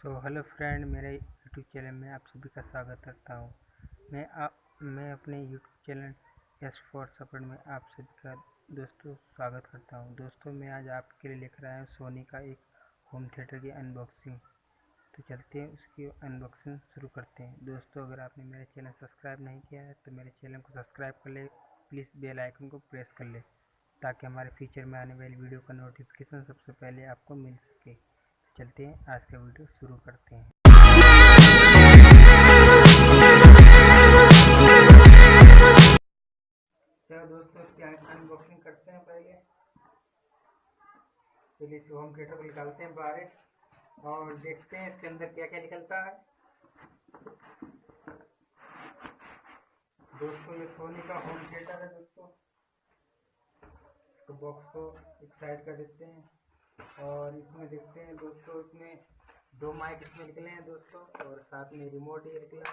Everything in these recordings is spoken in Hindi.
हेलो फ्रेंड, मेरे यूट्यूब चैनल में आप सभी का स्वागत करता हूँ। मैं अपने YouTube channel S for support में आप सभी का दोस्तों स्वागत करता हूँ। दोस्तों, मैं आज आपके लिए लेकर आया हूँ सोनी का एक होम थिएटर की अनबॉक्सिंग। तो चलते हैं उसकी अनबॉक्सिंग शुरू करते हैं। दोस्तों, अगर आपने मेरे चैनल सब्सक्राइब नहीं किया है तो मेरे चैनल को सब्सक्राइब कर ले, प्लीज़ बेल आइकन को प्रेस कर ले ताकि हमारे फ्यूचर में आने वाली वीडियो का नोटिफिकेशन सबसे पहले आपको मिल सके। चलते हैं, आज का वीडियो शुरू करते हैं। चलो दोस्तों, इसकी अनबॉक्सिंग करते हैं। पहले इस होम थिएटर को निकालते हैं बाहर और देखते हैं इसके अंदर क्या क्या निकलता है। दोस्तों, ये सोनी का होम थिएटर है। दोस्तों, तो बॉक्स को एक साइड कर देते हैं और इसमें देखते हैं दोस्तों, इसमें दो माइक इसमें निकले हैं दोस्तों, और साथ में रिमोट ये निकला।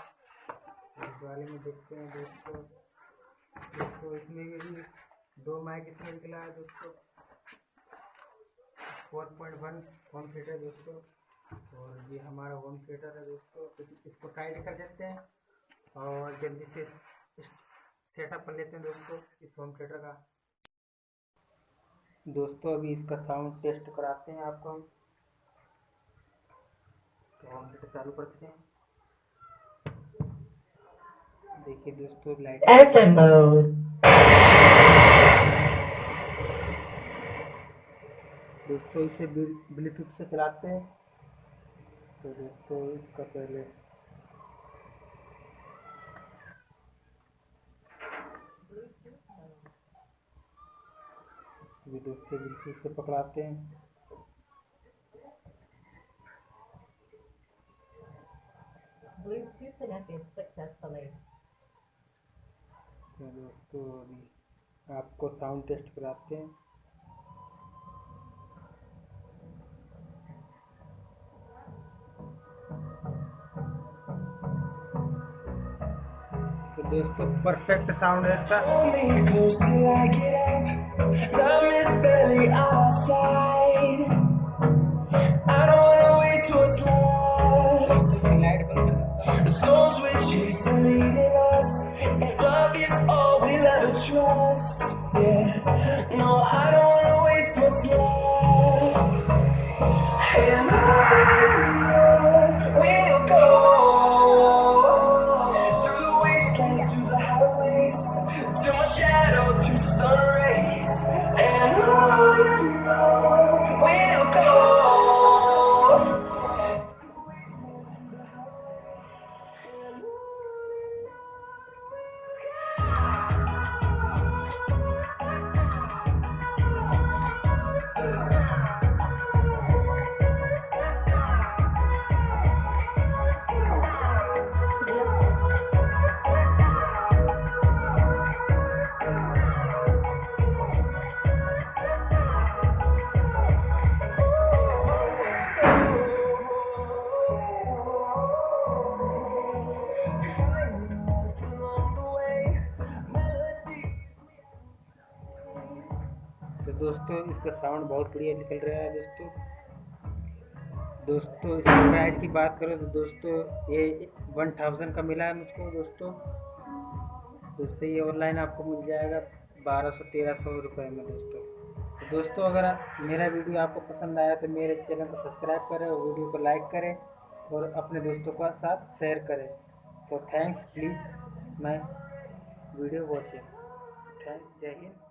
इस वाले में देखते हैं दोस्तों, इसमें भी दो माइक इसमें निकला है दोस्तों। 4.1 होम थिएटर दोस्तों, और ये हमारा होम थिएटर है दोस्तों। तो इसको साइड कर देते हैं और जल्दी से सेटअप कर लेते हैं दोस्तों इस होम थिएटर का। दोस्तों, अभी इसका साउंड टेस्ट कराते हैं आपको हम। तो होम थिएटर चालू करते हैं। देखिए दोस्तों, लाइट FM मोड। दोस्तों, इसे ब्लूटूथ से चलाते हैं। तो दोस्तों, इसका पहले दोस्तों ब्लूटूथ से पकड़ाते हैं। Bluetooth connected successfully. तो दोस्तों, अभी आपको साउंड टेस्ट कराते हैं। तो दोस्तों, परफेक्ट साउंड है इसका। लाइट बंद to my shadow, to the sun rays, and on we'll go. तो दोस्तों, इसका साउंड बहुत बढ़िया निकल रहा है दोस्तों। इसकी प्राइस की बात करें तो दोस्तों, ये 1000 का मिला है मुझको दोस्तों। ये ऑनलाइन आपको मिल जाएगा 1200-1300 रुपये में दोस्तों। अगर मेरा वीडियो आपको पसंद आया तो मेरे चैनल को सब्सक्राइब करें और वीडियो को लाइक करें और अपने दोस्तों के साथ शेयर करें। तो thanks, please my video watching. जय हिंद।